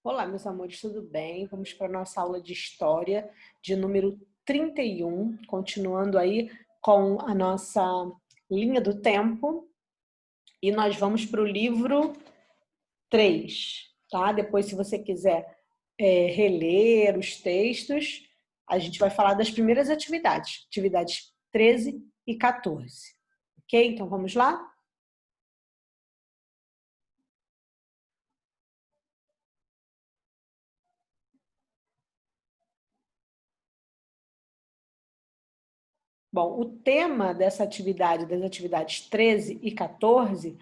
Olá, meus amores, tudo bem? Vamos para a nossa aula de História de número 31, continuando aí com a nossa linha do tempo. E nós vamos para o livro 3, tá? Depois, se você quiser reler os textos, a gente vai falar das primeiras atividades 13 e 14. Ok? Então, vamos lá? Bom, o tema dessa atividade, das atividades 13 e 14,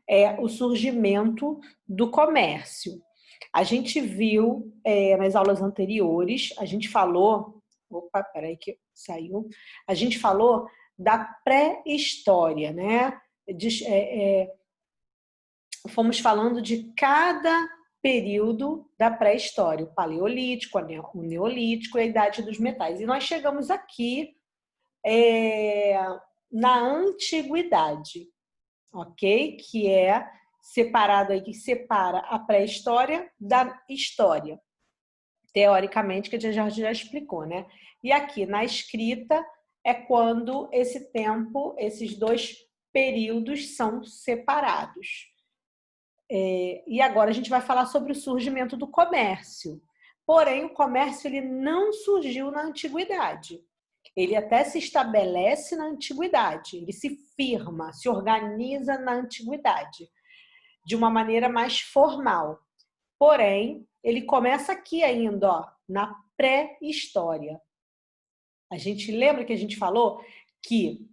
é o surgimento do comércio. A gente viu nas aulas anteriores, a gente falou, opa, peraí que saiu, a gente falou da pré-história, né? Fomos falando de cada período da pré-história, o paleolítico, o neolítico e a idade dos metais. E nós chegamos aqui na antiguidade, ok? Que é separado aí, que separa a pré-história da história, teoricamente, que a gente já explicou, né? E aqui na escrita é quando esse tempo, esses dois períodos são separados. E agora a gente vai falar sobre o surgimento do comércio. Porém, o comércio ele não surgiu na antiguidade. Ele até se estabelece na antiguidade, ele se firma, se organiza na antiguidade, de uma maneira mais formal. Porém, ele começa aqui ainda, ó, na pré-história. A gente lembra que a gente falou que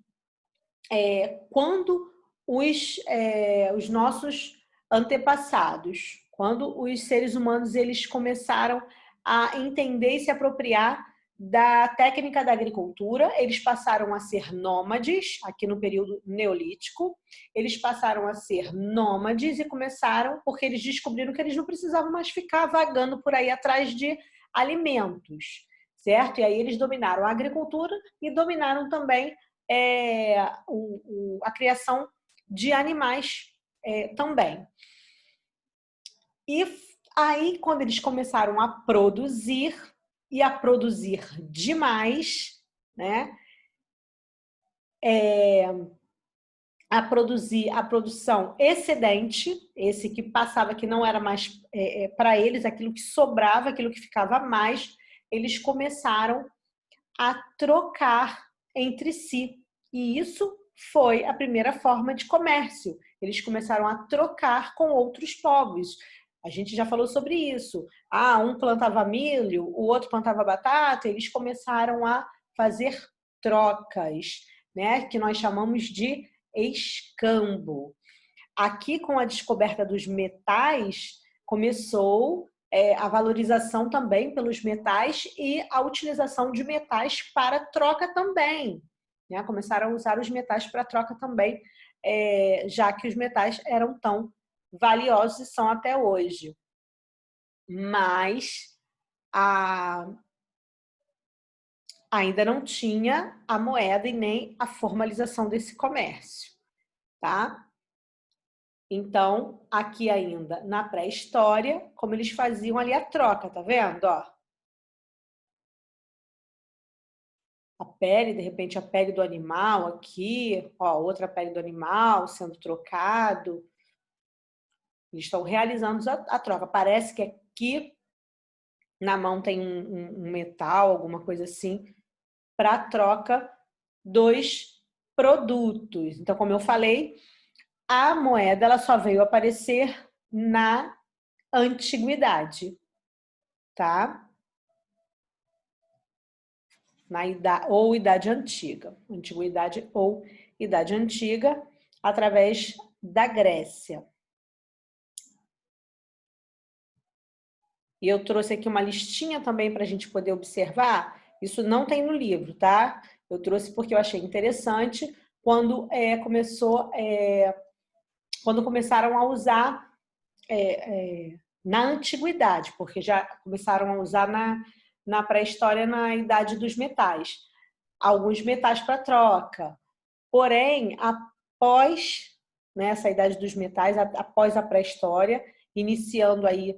quando os nossos antepassados, quando os seres humanos eles começaram a entender e se apropriar da técnica da agricultura, eles passaram a ser nômades, aqui no período neolítico, eles passaram a ser nômades e começaram, porque eles descobriram que eles não precisavam mais ficar vagando por aí atrás de alimentos, certo? E aí eles dominaram a agricultura e dominaram também a criação de animais também. E aí, quando eles começaram a produzir, e a produzir demais, né? A produzir a produção excedente, esse que passava, que não era mais para eles, aquilo que sobrava, aquilo que ficava mais, eles começaram a trocar entre si. E isso foi a primeira forma de comércio. Eles começaram a trocar com outros povos. A gente já falou sobre isso. Um plantava milho, o outro plantava batata, eles começaram a fazer trocas, né? Que nós chamamos de escambo. Aqui, com a descoberta dos metais, começou a valorização também pelos metais e a utilização de metais para troca também. Né? Começaram a usar os metais para troca também, já que os metais eram tão valiosos e são até hoje. Mas ainda não tinha a moeda e nem a formalização desse comércio, tá? Então, aqui ainda na pré-história, como eles faziam ali a troca, tá vendo? Ó, a pele, de repente a pele do animal aqui, ó, outra pele do animal sendo trocado. Eles estão realizando a troca. Parece que aqui na mão tem um metal, alguma coisa assim, para troca dos produtos. Então, como eu falei, a moeda ela só veio aparecer na antiguidade, tá? Na idade, ou idade antiga, antiguidade ou idade antiga, através da Grécia. E eu trouxe aqui uma listinha também para a gente poder observar. Isso não tem no livro, tá? Eu trouxe porque eu achei interessante quando quando começaram a usar na antiguidade, porque já começaram a usar na pré-história, na idade dos metais. Alguns metais para troca. Porém, após, né, essa idade dos metais, após a pré-história, iniciando aí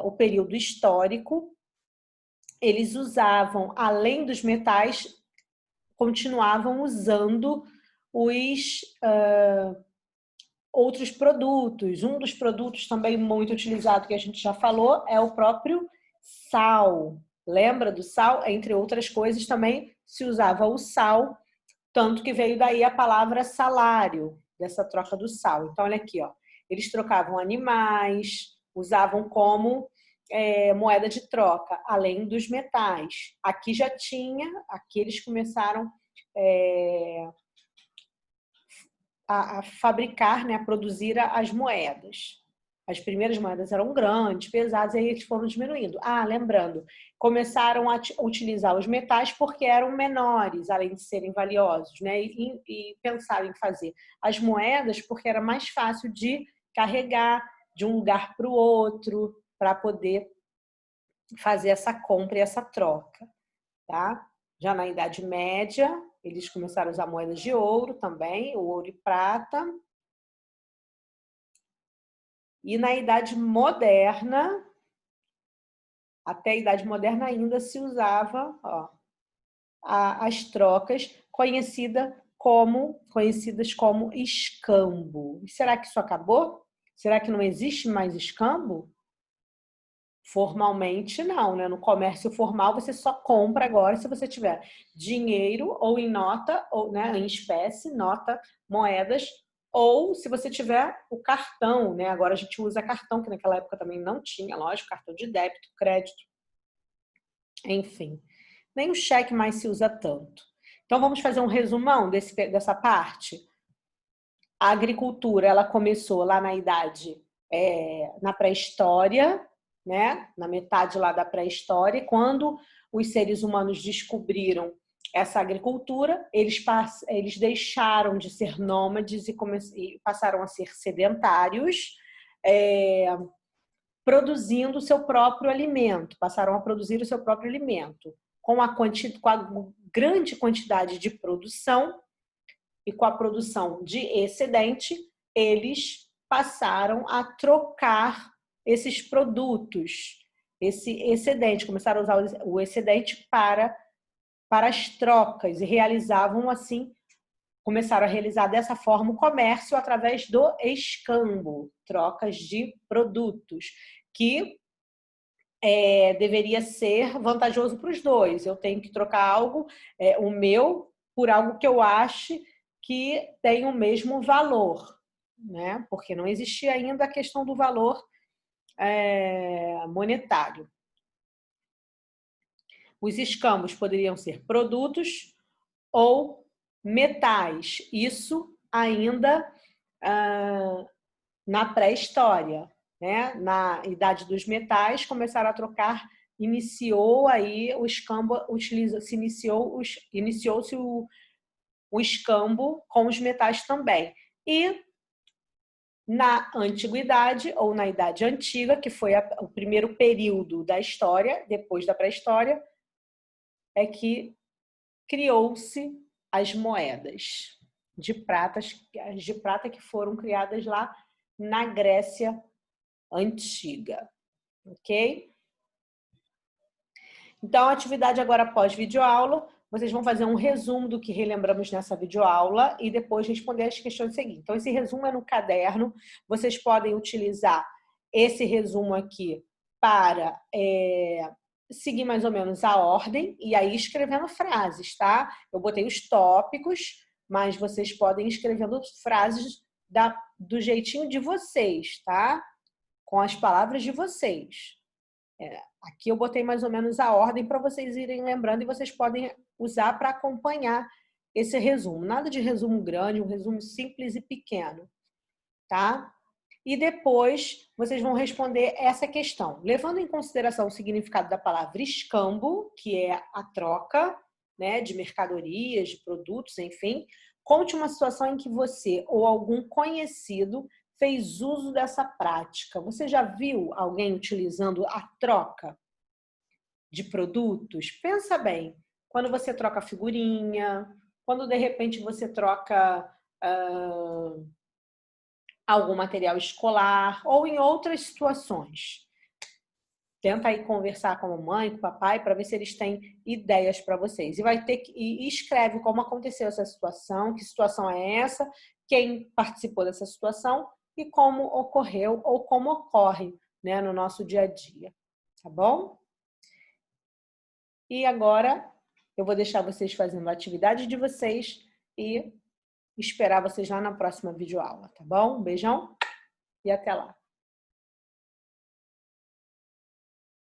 o período histórico, eles usavam, além dos metais, continuavam usando os outros produtos. Um dos produtos também muito utilizado, que a gente já falou, é o próprio sal. Lembra do sal? Entre outras coisas, também se usava o sal, tanto que veio daí a palavra salário, dessa troca do sal. Então, olha aqui, ó. Eles trocavam animais, usavam como moeda de troca, além dos metais. Aqui já tinha, aqui eles começaram a fabricar, né, a produzir as moedas. As primeiras moedas eram grandes, pesadas, e aí eles foram diminuindo. Lembrando, começaram a utilizar os metais porque eram menores, além de serem valiosos, né? E pensaram em fazer as moedas porque era mais fácil de carregar de um lugar para o outro, para poder fazer essa compra e essa troca, tá? Já na Idade Média, eles começaram a usar moedas de ouro também, o ouro e prata. E na Idade Moderna, até a Idade Moderna ainda se usava as trocas conhecidas como escambo. E será que isso acabou? Será que não existe mais escambo? Formalmente não, né? No comércio formal você só compra agora se você tiver dinheiro ou em nota, ou né, em espécie, nota, moedas, ou se você tiver o cartão, né? Agora a gente usa cartão, que naquela época também não tinha, lógico, cartão de débito, crédito, enfim. Nem o cheque mais se usa tanto. Então vamos fazer um resumão dessa parte? A agricultura, ela começou lá na na pré-história, né? Na metade lá da pré-história, quando os seres humanos descobriram essa agricultura, eles deixaram de ser nômades e passaram a ser sedentários, produzindo o seu próprio alimento, passaram a produzir o seu próprio alimento. Com a grande quantidade de produção e com a produção de excedente, eles passaram a trocar esses produtos, esse excedente, começaram a usar o excedente para as trocas e realizavam assim, começaram a realizar dessa forma o comércio através do escambo, trocas de produtos, que deveria ser vantajoso para os dois. Eu tenho que trocar algo, o meu, por algo que eu ache que tem o mesmo valor, né? Porque não existia ainda a questão do valor monetário. Os escambos poderiam ser produtos ou metais. Isso ainda na pré-história, né? Na Idade dos Metais, começaram a trocar, iniciou aí o escambo, iniciou-se o escambo com os metais também. E na Antiguidade, ou na Idade Antiga, que foi o primeiro período da história, depois da pré-história, é que criou-se as moedas de prata que foram criadas lá na Grécia Antiga, ok? Então, a atividade agora após videoaula, vocês vão fazer um resumo do que relembramos nessa videoaula e depois responder as questões seguintes. Então, esse resumo é no caderno. Vocês podem utilizar esse resumo aqui para seguir mais ou menos a ordem e aí escrevendo frases, tá? Eu botei os tópicos, mas vocês podem ir escrevendo frases do jeitinho de vocês, tá? Com as palavras de vocês. Aqui eu botei mais ou menos a ordem para vocês irem lembrando e vocês podem usar para acompanhar esse resumo. Nada de resumo grande, um resumo simples e pequeno, tá? E depois vocês vão responder essa questão, levando em consideração o significado da palavra escambo, que é a troca, né, de mercadorias, de produtos, enfim. Conte uma situação em que você ou algum conhecido fez uso dessa prática. Você já viu alguém utilizando a troca de produtos? Pensa bem, quando você troca figurinha, quando de repente você troca algum material escolar ou em outras situações, Tenta aí conversar com a mamãe, com o papai, para ver se eles têm ideias para vocês. E vai ter que e escreve como aconteceu essa situação, que situação é essa, quem participou dessa situação e como ocorreu ou como ocorre, né, no nosso dia a dia. Tá bom? E agora eu vou deixar vocês fazendo a atividade de vocês e esperar vocês lá na próxima videoaula, tá bom? Um beijão e até lá.